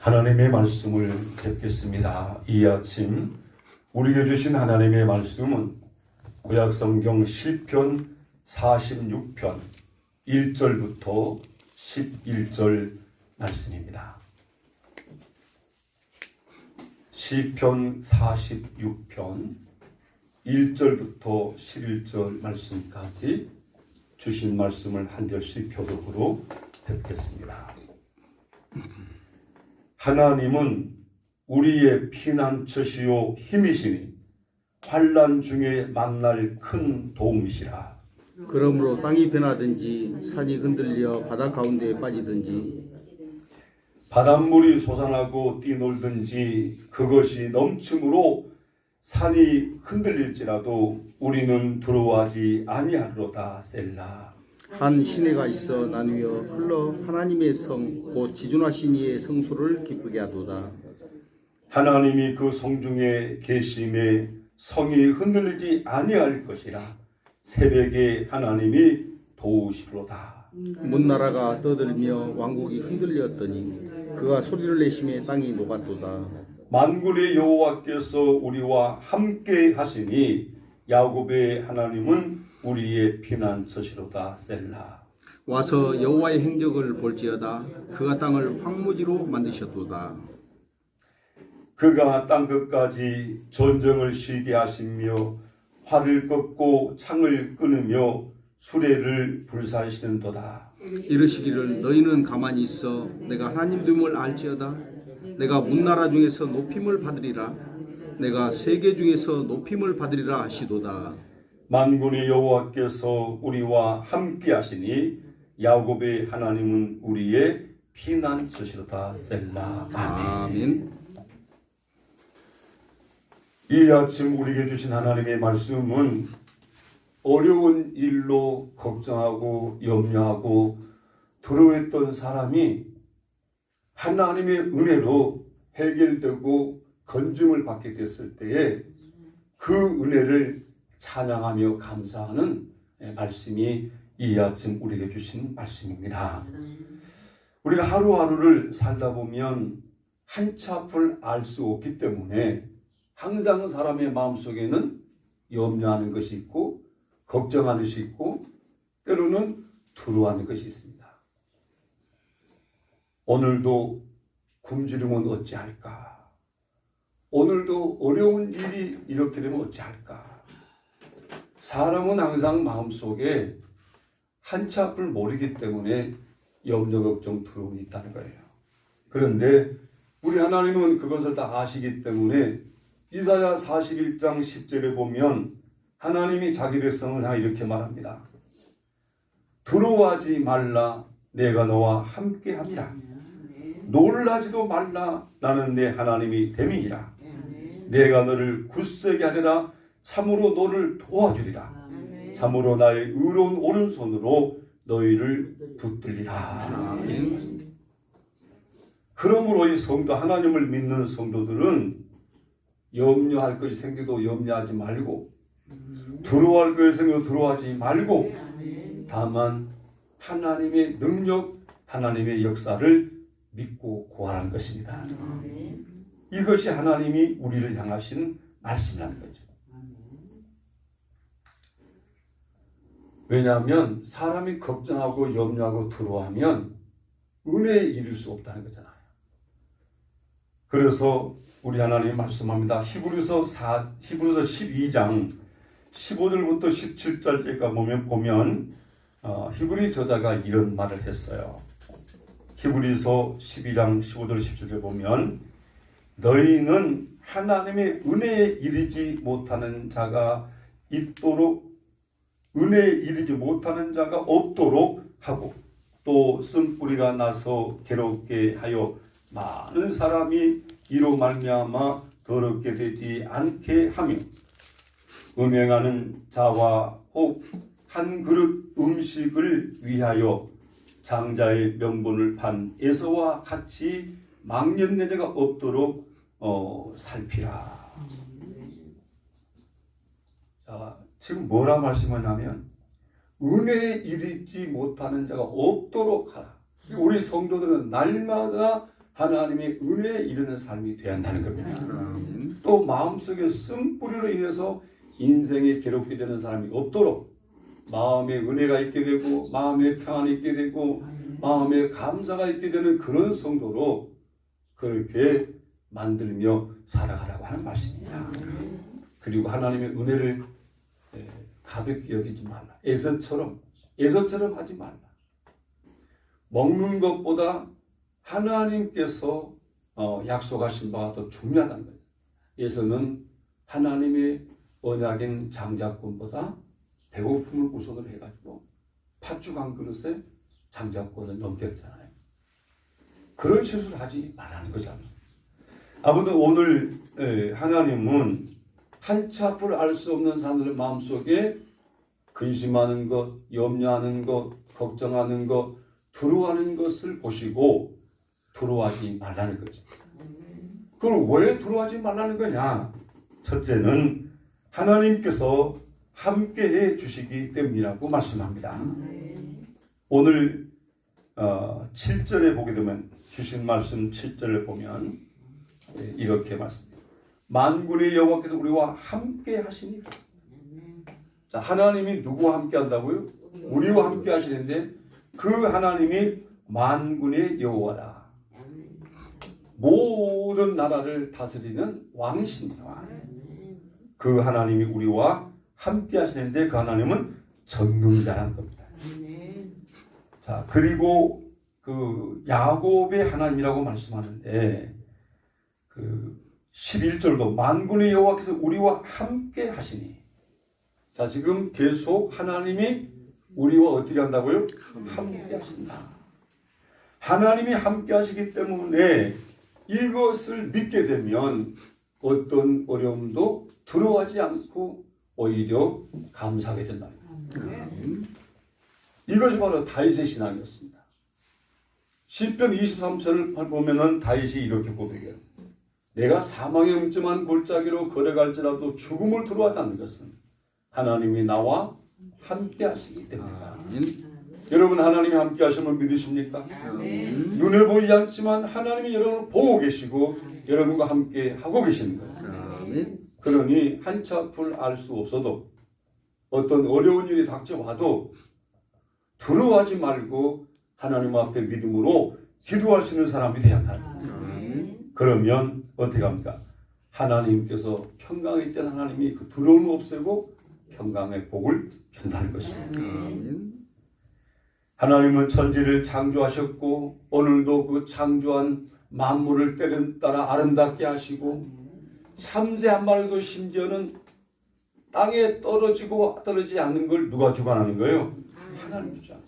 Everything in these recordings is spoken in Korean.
하나님의 말씀을 듣겠습니다. 이 아침 우리에게 주신 하나님의 말씀은 구약성경 시편 46편 1절부터 11절 말씀입니다. 시편 46편 1절부터 11절 말씀까지 주신 말씀을 한 절씩 교독으로 듣겠습니다. 하나님은 우리의 피난처시요 힘이시니 환난 중에 만날 큰 도움이시라. 그러므로 땅이 변하든지 산이 흔들려 바다 가운데에 빠지든지 바닷물이 솟아나고 뛰놀든지 그것이 넘침으로 산이 흔들릴지라도 우리는 두려워하지 아니하리로다. 셀라. 한 시내가 있어 나누어 흘러 하나님의 성 곧 지존하신 이의 성소를 기쁘게 하도다. 하나님이 그 성중에 계심에 성이 흔들리지 아니할 것이라. 새벽에 하나님이 도우시로다. 문나라가 떠들며 왕국이 흔들렸더니 그가 소리를 내심에 땅이 녹았도다. 만군의 여호와께서 우리와 함께 하시니 야곱의 하나님은 우리의 피난처시로다. 셀라. 와서 여호와의 행적을 볼지어다. 그가 땅을 황무지로 만드셨도다. 그가 땅끝까지 전쟁을 쉬게 하시며 활을 꺾고 창을 끊으며 수레를 불사시는도다. 이르시기를 너희는 가만히 있어 내가 하나님됨을 알지어다. 내가 문나라 중에서 높임을 받으리라. 내가 세계 중에서 높임을 받으리라 하시도다. 만군의 여호와께서 우리와 함께 하시니 야곱의 하나님은 우리의 피난처시로다. 셀라. 아멘. 이 아침 우리에게 주신 하나님의 말씀은 어려운 일로 걱정하고 염려하고 두려워했던 사람이 하나님의 은혜로 해결되고 건짐을 받게 됐을 때에 그 은혜를 찬양하며 감사하는 말씀이 이 아침 우리에게 주신 말씀입니다. 우리가 하루하루를 살다 보면 한치 앞을 알 수 없기 때문에 항상 사람의 마음속에는 염려하는 것이 있고 걱정하는 것이 있고 때로는 두려워하는 것이 있습니다. 오늘도 굶주리면 어찌할까? 오늘도 어려운 일이 이렇게 되면 어찌할까? 사람은 항상 마음속에 한치 앞을 모르기 때문에 염려, 걱정, 두려움이 있다는 거예요. 그런데 우리 하나님은 그것을 다 아시기 때문에 이사야 41장 10절에 보면 하나님이 자기 백성을 향해 이렇게 말합니다. 두려워하지 말라. 내가 너와 함께함이라. 놀라지도 말라. 나는 내 하나님이 됨이니라. 내가 너를 굳세게 하리라. 참으로 너를 도와주리라. 참으로 나의 의로운 오른손으로 너희를 붙들리라. 그러므로 이 성도, 하나님을 믿는 성도들은 염려할 것이 생겨도 염려하지 말고 두려워할 것이 생겨도 두려워하지 말고 다만 하나님의 능력, 하나님의 역사를 믿고 구하라는 것입니다. 이것이 하나님이 우리를 향하신 말씀이라는 거죠. 왜냐하면 사람이 걱정하고 염려하고 두려워하면 은혜에 이를 수 없다는 거잖아요. 그래서 우리 하나님이 말씀합니다. 히브리서 12장 15절부터 17절까지 보면 히브리 저자가 이런 말을 했어요. 히브리서 12장 15절 17절 보면 너희는 하나님의 은혜에 이르지 못하는 자가 있도록 은혜에 이르지 못하는 자가 없도록 하고 또 쓴뿌리가 나서 괴롭게 하여 많은 사람이 이로 말미암아 더럽게 되지 않게 하며 음행하는 자와 혹 한 그릇 음식을 위하여 장자의 명분을 판 에서와 같이 망령내자가 없도록 살피라. 자, 지금 뭐라 말씀하냐면 은혜에 이르지 못하는 자가 없도록 하라. 우리 성도들은 날마다 하나님의 은혜에 이르는 삶이 되어야 한다는 겁니다. 아멘. 또 마음속에 쓴뿌리로 인해서 인생에 괴롭게 되는 사람이 없도록 마음에 은혜가 있게 되고 마음에 평안이 있게 되고 마음에 감사가 있게 되는 그런 성도로 그렇게 만들며 살아가라고 하는 말씀입니다. 그리고 하나님의 은혜를 가볍게 여기지 말라. 에서처럼 하지 말라. 먹는 것보다 하나님께서 약속하신 바가 더 중요하다는 거예요. 에서는 하나님의 언약인 장자권보다 배고픔을 우선으로 해가지고 팥죽 한 그릇에 장자권을 넘겼잖아요. 그런 실수를 하지 말라는 거잖아요. 아무튼 오늘 하나님은 한치 앞을 알 수 없는 사람들의 마음속에 근심하는 것, 염려하는 것, 걱정하는 것, 두려워하는 것을 보시고 두려워하지 말라는 거죠. 그럼 왜 두려워하지 말라는 거냐? 첫째는 하나님께서 함께해 주시기 때문이라고 말씀합니다. 오늘 7절에 보게 되면 주신 말씀 7절을 보면 이렇게 말씀합니다. 만군의 여호와께서 우리와 함께 하시니. 자, 하나님이 누구와 함께 한다고요? 우리와 함께 하시는데 그 하나님이 만군의 여호와다. 모든 나라를 다스리는 왕이십니다. 그 하나님이 우리와 함께 하시는데 그 하나님은 전능자라는 겁니다. 자, 그리고 그 야곱의 하나님이라고 말씀하는데 그 11절도 만군의 여호와께서 우리와 함께 하시니. 자, 지금 계속 하나님이 우리와 어떻게 한다고요? 함께 하신다. 하나님이 함께 하시기 때문에 이것을 믿게 되면 어떤 어려움도 두려워하지 않고 오히려 감사하게 된다. 이것이 바로 다윗의 신앙이었습니다. 시편 23편을 보면은 다윗이 이렇게 고백해요. 내가 사망의 음침한 골짜기로 걸어갈지라도 죽음을 두려워하지 않는 것은 하나님이 나와 함께 하시기 때문이다. 여러분, 하나님이 함께 하심을 믿으십니까? 눈에 보이지 않지만 하나님이 여러분을 보고 계시고 여러분과 함께 하고 계시는 거예요. 그러니 한치 앞을 알 수 없어도 어떤 어려운 일이 닥쳐와도 두려워하지 말고 하나님 앞에 믿음으로 기도할 수 있는 사람이 되어야 한다. 그러면 어떻게 합니까? 하나님께서 평강의 때는 하나님이 그 두려움을 없애고 평강의 복을 준다는 것입니다. 하나님은 천지를 창조하셨고 오늘도 그 창조한 만물을 따라 아름답게 하시고 참새 한 마리도 심지어는 땅에 떨어지지 않는 걸 누가 주관하는 거예요? 하나님 주잖아요.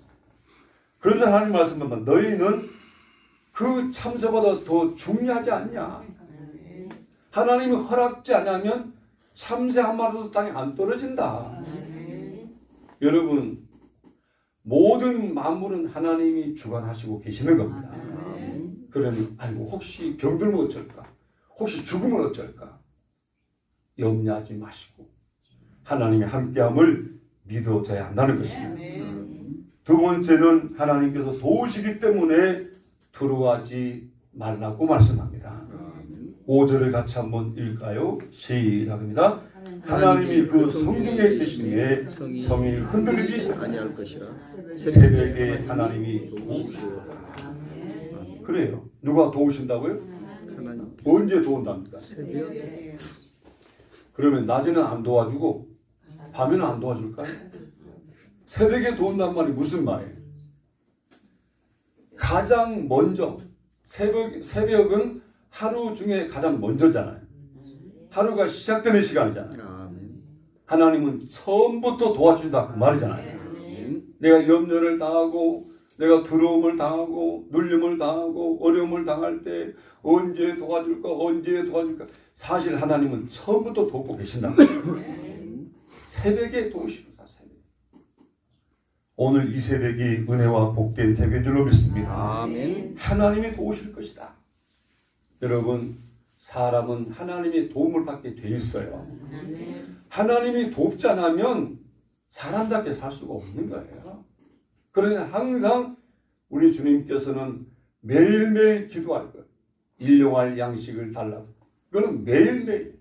그런데 하나님 말씀하면 너희는 그 참새보다 더 중요하지 않냐? 하나님이 허락지 않으면 참새 한 마리도 땅에 안 떨어진다. 여러분, 모든 만물은 하나님이 주관하시고 계시는 겁니다. 그러면 아이고 혹시 병들면 어쩔까? 혹시 죽으면 어쩔까? 염려하지 마시고 하나님의 함께함을 믿어져야 한다는 것입니다. 두 번째는 하나님께서 도우시기 때문에 두려워하지 말라고 말씀합니다. 5절을 같이 한번 읽을까요? 시작합니다. 하나님이 그 성중에 계시니 성이 흔들리지 아니할 것이라. 새벽에 하나님이 도우시다. 그래요. 누가 도우신다고요? 하나님. 언제 도운답니까? 새벽. 그러면 낮에는 안 도와주고 밤에는 안 도와줄까요? 새벽에 도운단 말이 무슨 말이에요? 가장 먼저 새벽은 하루 중에 가장 먼저잖아요. 하루가 시작되는 시간이잖아요. 하나님은 처음부터 도와준다 그 말이잖아요. 내가 염려를 당하고 내가 두려움을 당하고 눌림을 당하고 어려움을 당할 때 언제 도와줄까? 사실 하나님은 처음부터 돕고 계신다. 새벽에 도우십니다. 오늘 이 새벽이 은혜와 복된 새벽인 줄로 믿습니다. 아멘. 하나님이 도우실 것이다. 여러분, 사람은 하나님의 도움을 받게 돼 있어요. 하나님이 돕지 않으면 사람답게 살 수가 없는 거예요. 그러니 항상 우리 주님께서는 매일매일 기도할 것, 일용할 양식을 달라고. 그거는 매일매일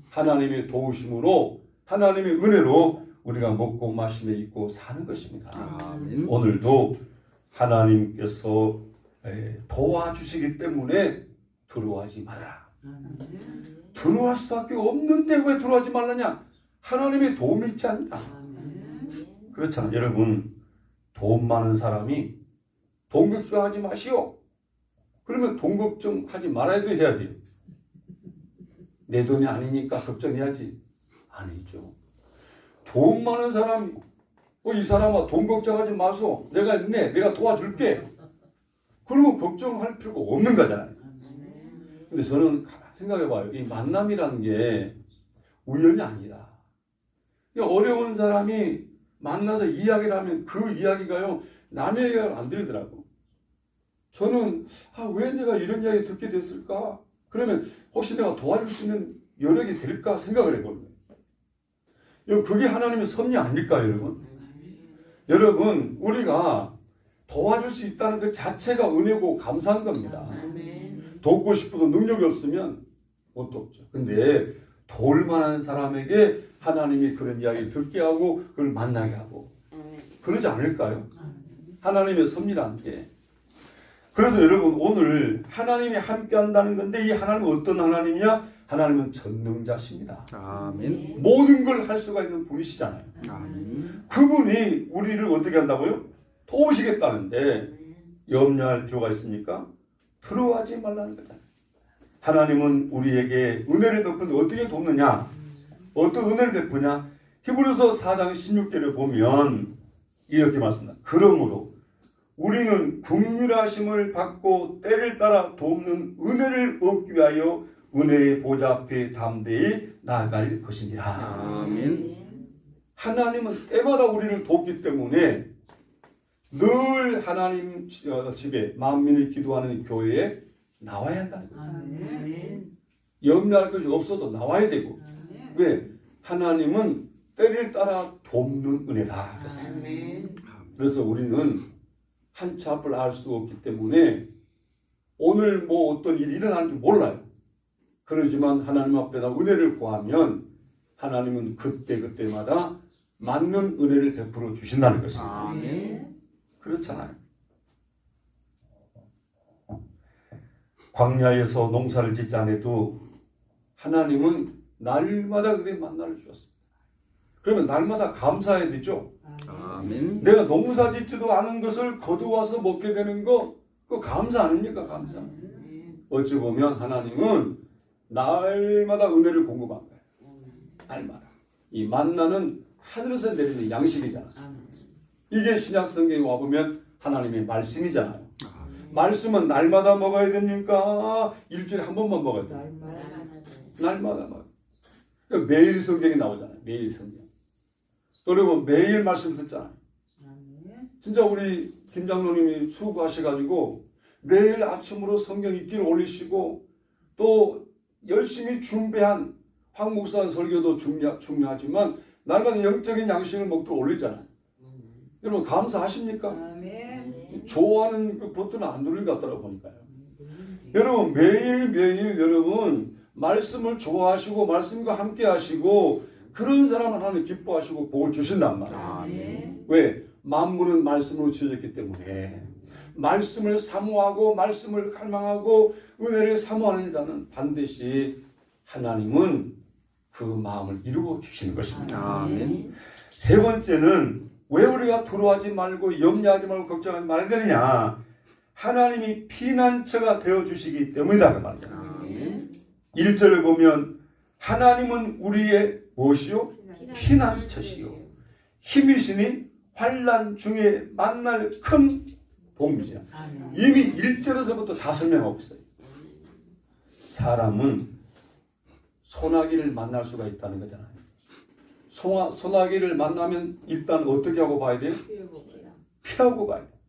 하나님의 도우심으로 하나님의 은혜로 우리가 먹고 마시며 있고 사는 것입니다. 아멘. 오늘도 하나님께서 도와주시기 때문에 두려워하지 말아라. 두려워할 수밖에 없는데 왜 두려워하지 말라냐? 하나님의 도움이 있지 않나? 그렇잖아요. 여러분, 돈 많은 사람이 돈 걱정하지 마시오. 그러면 돈 걱정하지 말아야 해야 돼요. 내 돈이 아니니까 걱정해야지. 아니죠. 돈 많은 사람이 이 사람아 돈 걱정하지 마소. 내가 있네. 내가 도와줄게. 그러면 걱정할 필요가 없는 거잖아요. 근데 저는 가만히 생각해봐요. 이 만남이라는 게 우연이 아니다. 어려운 사람이 만나서 이야기를 하면 그 이야기가요 남의 얘기가 안 들리더라고. 저는 왜 내가 이런 이야기 듣게 됐을까? 그러면 혹시 내가 도와줄 수 있는 여력이 될까 생각을 해보는 거예요. 그게 하나님의 섭리 아닐까요, 여러분? 여러분, 우리가 도와줄 수 있다는 그 자체가 은혜고 감사한 겁니다. 돕고 싶어도 능력이 없으면 못 돕죠. 근데 도울 만한 사람에게 하나님이 그런 이야기를 듣게 하고 그걸 만나게 하고 그러지 않을까요? 하나님의 섭리라는 게. 그래서 여러분, 오늘 하나님이 함께 한다는 건데 이 하나님은 어떤 하나님이냐? 하나님은 전능자십니다. 아멘. 모든 걸 할 수가 있는 분이시잖아요. 아멘. 그분이 우리를 어떻게 한다고요? 도우시겠다는데 염려할 필요가 있습니까? 두려워하지 말라는 거잖아요. 하나님은 우리에게 은혜를 베푸는데 어떻게 돕느냐? 어떤 은혜를 베푸냐? 히브리서 4장 16절에 보면 이렇게 말씀합니다. 그러므로 우리는 긍휼하심을 받고 때를 따라 돕는 은혜를 얻기 위하여 은혜의 보좌 앞에 담대히 나아갈 것이니라. 아멘. 하나님은 때마다 우리를 돕기 때문에 늘 하나님 집에 만민이 기도하는 교회에 나와야 한다는 거죠. 염려할 것이 없어도 나와야 되고. 왜? 하나님은 때를 따라 돕는 은혜다 그랬어요. 그래서 우리는 한치 앞을 알 수 없기 때문에 오늘 뭐 어떤 일이 일어날지 몰라요. 그러지만 하나님 앞에다 은혜를 구하면 하나님은 그때그때마다 맞는 은혜를 베풀어 주신다는 것입니다. 아멘. 그렇잖아요. 광야에서 농사를 짓지 않아도 하나님은 날마다 그의 만나를 주셨습니다. 그러면 날마다 감사해야 되죠. 아멘. 내가 농사 짓지도 않은 것을 거두어서 먹게 되는 거 그거 감사 아닙니까? 감사. 어찌 보면 하나님은 날마다 은혜를 공급한 거예요. 날마다. 이 만나는 하늘에서 내리는 양식이잖아. 이게 신약 성경에 와보면 하나님의 말씀이잖아요. 말씀은 날마다 먹어야 됩니까? 일주일에 한 번만 먹어야 돼요. 날마다 먹어요. 그러니까 매일 성경이 나오잖아요. 매일 성경. 또 그리고 매일 말씀 듣잖아요. 진짜 우리 김 장로님이 수고하셔가지고 매일 아침으로 성경 읽기를 올리시고 또 열심히 준비한 황 목사 설교도 중요하지만 날마다 영적인 양식을 먹도록 올리잖아요. 여러분 감사하십니까? 좋아하는 그 버튼을 안 누른 것 같더라고 보니까요. 여러분 매일매일 여러분 말씀을 좋아하시고 말씀과 함께 하시고 그런 사람은 하나님 기뻐하시고 복을 주신단 말이에요. 왜? 만물은 말씀으로 지어졌기 때문에 말씀을 사모하고 말씀을 갈망하고 은혜를 사모하는 자는 반드시 하나님은 그 마음을 이루어 주시는 것입니다. 아멘. 세 번째는 왜 우리가 두려워하지 말고 염려하지 말고 걱정하지 말아야 되느냐? 하나님이 피난처가 되어주시기 때문이다 그 말이야. 아멘. 1절을 보면 하나님은 우리의 무엇이요? 피난처시요 힘이시니 환난 중에 만날 큰 도움이죠. 이미 1절에서부터 다 설명하고 있어요. 사람은 소나기를 만날 수가 있다는 거잖아요. 소나기를 만나면 일단 어떻게 하고 봐야 돼요? 피하고 봐야 돼요.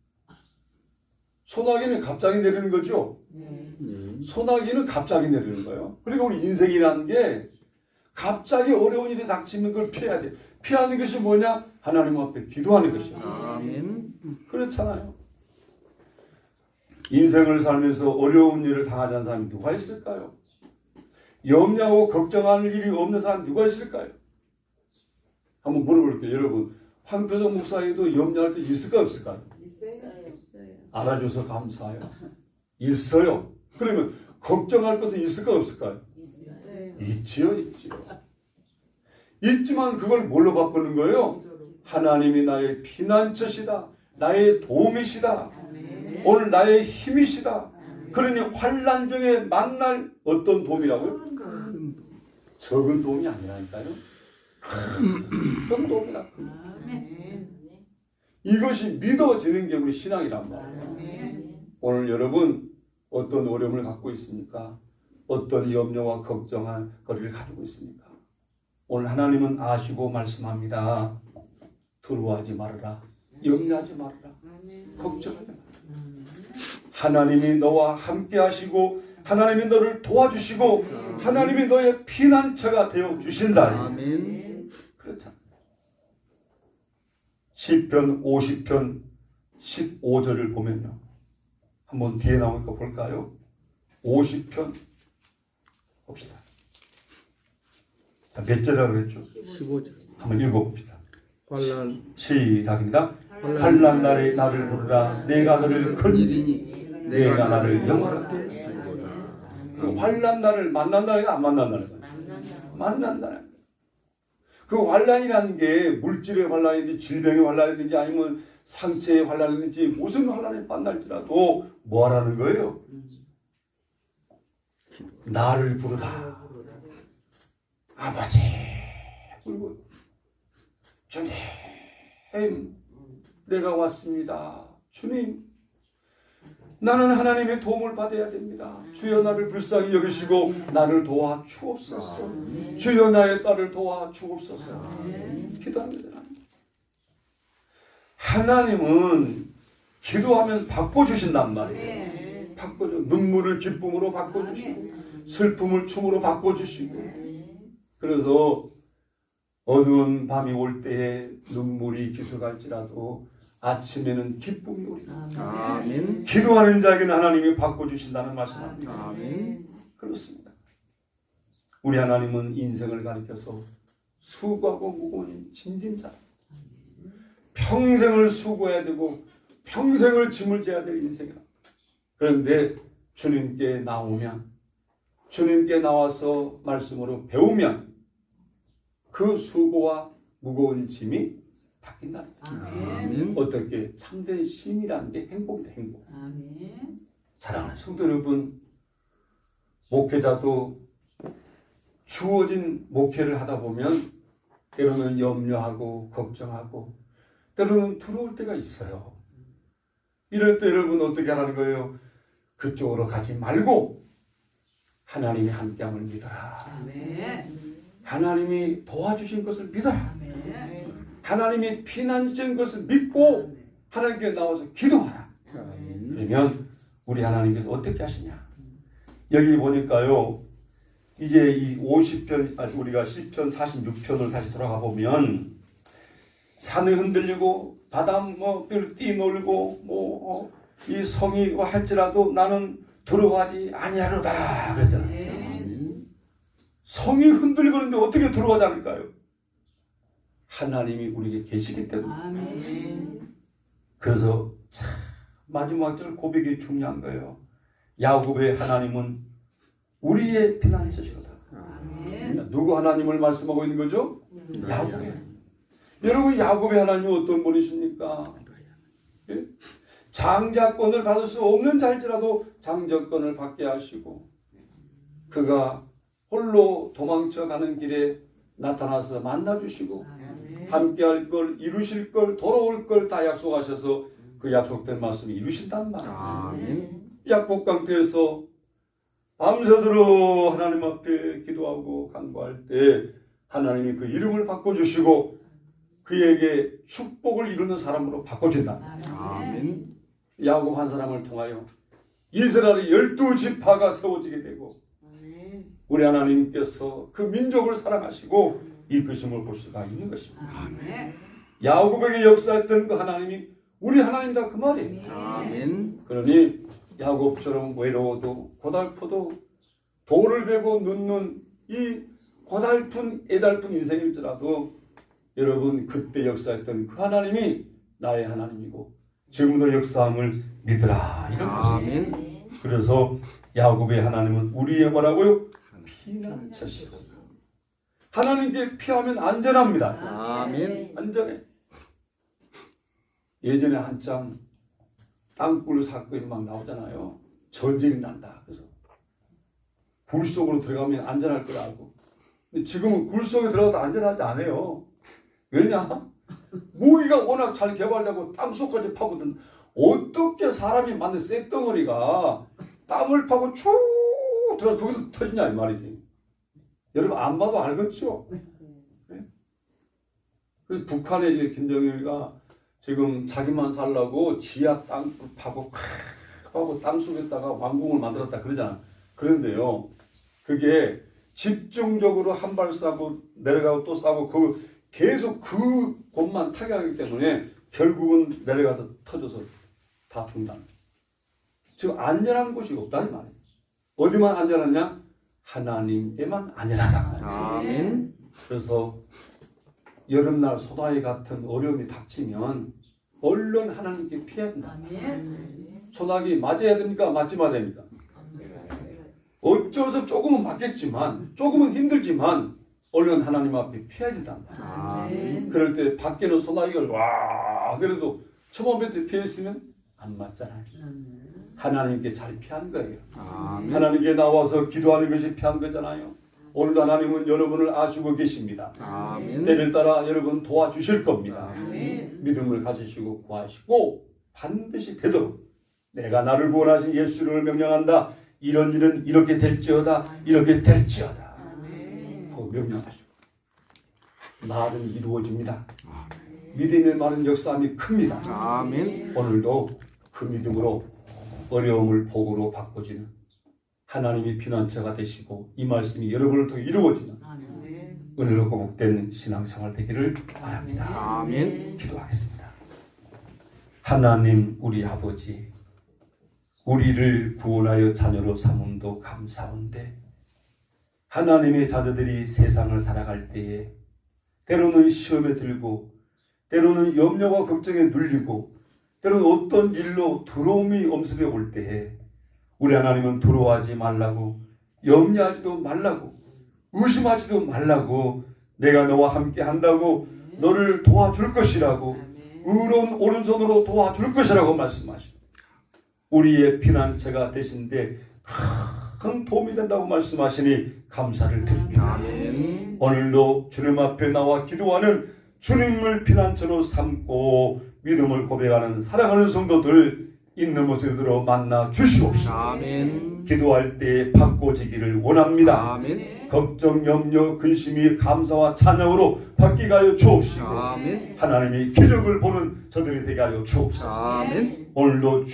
소나기는 갑자기 내리는 거죠. 소나기는 갑자기 내리는 거예요. 그리고 우리 인생이라는 게 갑자기 어려운 일이 닥치는 걸 피해야 돼요. 피하는 것이 뭐냐? 하나님 앞에 기도하는 것이에요. 아멘. 그렇잖아요. 인생을 살면서 어려운 일을 당하지 않은 사람이 누가 있을까요? 염려하고 걱정하는 일이 없는 사람이 누가 있을까요? 한번 물어볼게요. 여러분, 황표정 목사에도 염려할 게 있을까 없을까요? 알아줘서 감사해요. 있어요. 그러면 걱정할 것은 있을까 없을까요? 있지요. 있지만 그걸 뭘로 바꾸는 거예요? 하나님이 나의 피난처시다. 나의 도움이시다. 오늘 나의 힘이시다. 그러니 환난 중에 만날 어떤 도움이라고요? 적은 도움이 아니라니까요. 큰 도움이다. 이것이 믿어지는 게 우리 신앙이란 말이에요. 오늘 여러분 어떤 어려움을 갖고 있습니까? 어떤 염려와 걱정할 거리를 가지고 있습니까? 오늘 하나님은 아시고 말씀합니다. 두려워하지 말아라. 염려하지 말아라. 걱정하지 말아라. 하나님이 너와 함께 하시고 하나님이 너를 도와주시고 하나님이 너의 피난처가 되어 주신다. 아멘. 그렇잖아. 시편 50편 15절을 보면요. 한번 뒤에 나오니까 볼까요? 50편 봅시다. 몇 절이라고 그랬죠? 15절. 한번 읽어봅시다. 환난 시작입니다. 환난 날에 나를 부르라. 내가 너를 건지리니 내가 나를 영화롭게 하리로다. 그 환난 날을 만난다가 안 만난다는 거예요. 만난다는 거예요. 그 환난이라는 게 물질의 환난이든지 질병의 환난이든지 아니면 상처의 환난이든지 무슨 환난이 만날지라도 뭐 하라는 거예요? 나를 부르라. 아버지 그리고 주님 내가 왔습니다. 주님 나는 하나님의 도움을 받아야 됩니다. 주여 나를 불쌍히 여기시고 나를 도와 주옵소서. 주여 나의 딸을 도와 주옵소서. 기도합니다. 하나님은 기도하면 바꿔주신단 말이에요. 바꿔줘. 눈물을 기쁨으로 바꿔주시고 슬픔을 춤으로 바꿔주시고. 그래서 어두운 밤이 올 때에 눈물이 기술할지라도 아침에는 기쁨이 오리라. 아멘. 기도하는 자에게는 하나님이 바꿔주신다는 말씀입니다. 아멘. 그렇습니다. 우리 하나님은 인생을 가리켜서 수고하고 무거운 짐진 자. 평생을 수고해야 되고 평생을 짐을 져야 될 인생이라. 그런데 주님께 나오면 주님께 나와서 말씀으로 배우면 그 수고와 무거운 짐이 바뀐다. 아멘. 어떻게 참된 신이라는 게 행복이다. 행복. 아멘. 사랑하는 성도 여러분, 목회자도 주어진 목회를 하다 보면 때로는 염려하고 걱정하고 때로는 두려울 때가 있어요. 이럴 때 여러분 어떻게 하라는 거예요? 그쪽으로 가지 말고 하나님이 함께함을 믿어라. 아멘. 하나님이 도와주신 것을 믿어라. 아멘. 하나님이 피난처인 것을 믿고 하나님께 나와서 기도하라. 아멘. 그러면 우리 하나님께서 어떻게 하시냐? 여기 보니까요. 이제 이 50편, 우리가 시편 46편을 다시 돌아가 보면 산이 흔들리고 바다 뼈를 뛰놀고 이 성이 할지라도 나는 두려워하지 아니하로다 그랬잖아요. 성이 흔들리고 그러는데 어떻게 두려워하지 않을까요? 하나님이 우리에게 계시기 때문에. 아멘. 그래서 참 마지막 절 고백이 중요한 거예요. 야곱의 하나님은 우리의 피난처시로다. 아멘. 누구 하나님을 말씀하고 있는 거죠? 야곱의. 여러분 야곱의 하나님은 어떤 분이십니까? 예? 장자권을 받을 수 없는 자일지라도 장자권을 받게 하시고 그가 홀로 도망쳐 가는 길에 나타나서 만나주시고 함께할 걸 이루실 걸 돌아올 걸 다 약속하셔서 그 약속된 말씀을 이루신단 말이에요. 아멘. 약복강태에서 밤새도록 하나님 앞에 기도하고 간구할 때 하나님이 그 이름을 바꿔주시고 그에게 축복을 이루는 사람으로 바꿔준다. 아멘. 야곱 한 사람을 통하여 이스라엘의 12지파가 세워지게 되고 우리 하나님께서 그 민족을 사랑하시고 이끄심을 볼 수가 있는 것입니다. 아멘. 야곱에게 역사했던 그 하나님이 우리 하나님이다 그 말이에요. 아멘. 그러니 야곱처럼 외로워도 고달퍼도 돌을 베고 눕는 이 고달픈 애달픈 인생일지라도 여러분 그때 역사했던 그 하나님이 나의 하나님이고 지금도 역사함을 믿으라 이런 것입니다. 아멘. 그래서 야곱의 하나님은 우리의 뭐라고요? 피난처시다. 하나님께 피하면 안전합니다. 아멘. 안전해. 예전에 한참 땅굴 사건이 막 나오잖아요. 전쟁이 난다. 그래서 굴 속으로 들어가면 안전할 거라고. 근데 지금은 굴 속에 들어가도 안전하지 않아요. 왜냐? 모기가 워낙 잘 개발되고 땅 속까지 파고든 어떻게 사람이 만든 쇳덩어리가 땅을 파고 쭉 들어가 거기서 터지냐 이 말이지. 여러분 안 봐도 알겠죠? 네? 그래서 북한의 이제 김정일가 지금 자기만 살라고 지하 땅 파고 땅 속에다가 왕궁을 만들었다 그러잖아. 그런데요, 그게 집중적으로 한 발 쏴고 내려가고 또 쏴고 그 계속 그 곳만 타격하기 때문에 결국은 내려가서 터져서 다 죽는다. 지금 안전한 곳이 없다 이 말이에요. 어디만 안전하냐? 하나님께만 안전하다. 아멘. 그래서 여름날 소나기 같은 어려움이 닥치면 얼른 하나님께 피해야 된다. 아멘. 소나기 맞아야 됩니까? 맞지 말아야 됩니까? 어쩌서 조금은 맞겠지만 조금은 힘들지만 얼른 하나님 앞에 피해야 된다. 아멘. 그럴 때 밖에는 소나기가 와 그래도 처음에 피해 있으면 안 맞잖아요. 하나님께 잘 피한 거예요. 아멘. 하나님께 나와서 기도하는 것이 피한 거잖아요. 오늘도 하나님은 여러분을 아시고 계십니다. 아멘. 때를 따라 여러분 도와주실 겁니다. 아멘. 믿음을 가지시고 구하시고 반드시 되도록 내가 나를 구원하신 예수를 명령한다. 이런 일은 이렇게 될지어다. 이렇게 될지어다. 하고 명령하시고 말은 이루어집니다. 믿음의 말은 역사함이 큽니다. 아멘. 오늘도 그 믿음으로 어려움을 복으로 바꿔지는 하나님이 피난처가 되시고 이 말씀이 여러분을 통해 이루어지는 아멘. 은혜롭고 복된 신앙생활 되기를 바랍니다. 아멘. 기도하겠습니다. 하나님 우리 아버지, 우리를 구원하여 자녀로 삼음도 감사한데 하나님의 자녀들이 세상을 살아갈 때에 때로는 시험에 들고 때로는 염려와 걱정에 눌리고 때로는 어떤 일로 두려움이 엄습해 올 때에 우리 하나님은 두려워하지 말라고 염려하지도 말라고 의심하지도 말라고 내가 너와 함께 한다고 너를 도와줄 것이라고 의로운 오른손으로 도와줄 것이라고 말씀하십니다. 우리의 피난처가 되신데 큰 도움이 된다고 말씀하시니 감사를 드립니다. 아멘. 오늘도 주님 앞에 나와 기도하는 주님을 피난처로 삼고 믿음을 고백하는 사랑하는 성도들 있는 모습으로 만나 주시옵시고 아멘. 기도할 때 바꿔지기를 원합니다. 아멘. 걱정, 염려, 근심이 감사와 찬양으로 바뀌게 하여 주옵시고 아멘. 하나님이 기적을 보는 저들이 되게 하여 주옵소서. 아멘. 오늘도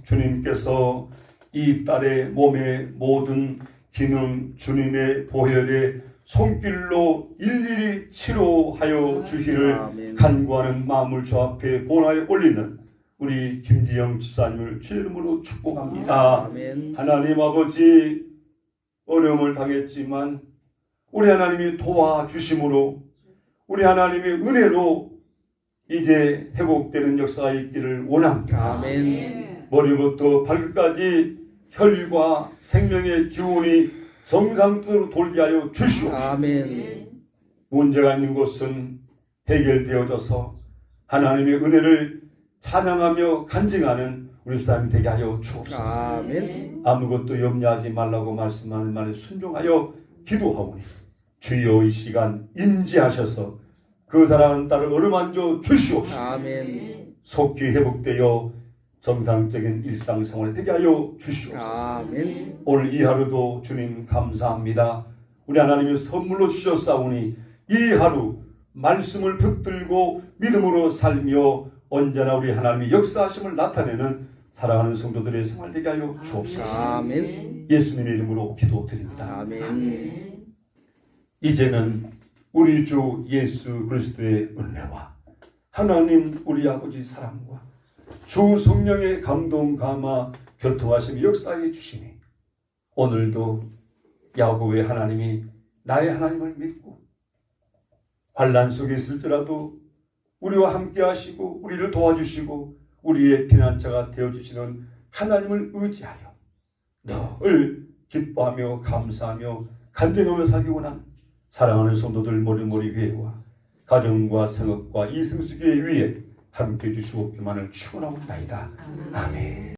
주님께서 이 딸의 몸의 모든 기능 주님의 보혈의 손길로 일일이 치료하여 주기를 아멘. 간구하는 마음을 주 앞에 본하에 올리는 우리 김지영 집사님을 주의 이름으로 축복합니다. 아멘. 하나님 아버지 어려움을 당했지만 우리 하나님이 도와주심으로 우리 하나님의 은혜로 이제 회복되는 역사가 있기를 원합니다. 아멘. 머리부터 발끝까지 혈과 생명의 기운이 정상대로 돌게 하여 주시옵시고 아멘. 문제가 있는 곳은 해결되어져서 하나님의 은혜를 찬양하며 간증하는 우리 사람이 되게 하여 주옵소서. 아멘. 아무것도 염려하지 말라고 말씀하는 말에 순종하여 기도하오니 주여 이 시간 임재하셔서 그 사랑하는 딸을 어루만져 주시옵소서. 아멘. 속히 회복되어 정상적인 일상생활에 되게 하여 주시옵소서. 아멘. 오늘 이 하루도 주님 감사합니다. 우리 하나님이 선물로 주셨사오니 이 하루 말씀을 붙들고 믿음으로 살며 언제나 우리 하나님의 역사하심을 나타내는 사랑하는 성도들의 생활 되게 하여 주옵소서. 아멘. 예수님의 이름으로 기도드립니다. 아멘. 이제는 우리 주 예수 그리스도의 은혜와 하나님 우리 아버지 사랑과 주 성령의 감동 감화 교통하심이 역사해 주시니 오늘도 야곱의 하나님이 나의 하나님을 믿고 환난 속에 있을지라도 우리와 함께 하시고 우리를 도와주시고 우리의 피난처가 되어주시는 하나님을 의지하여 늘 기뻐하며 감사하며 간절히 살기 원하는 사랑하는 성도들 모리모리 회와 가정과 생업과 이승수교회 위에 함께 해주시옵기만을 축원하옵나이다. 아멘.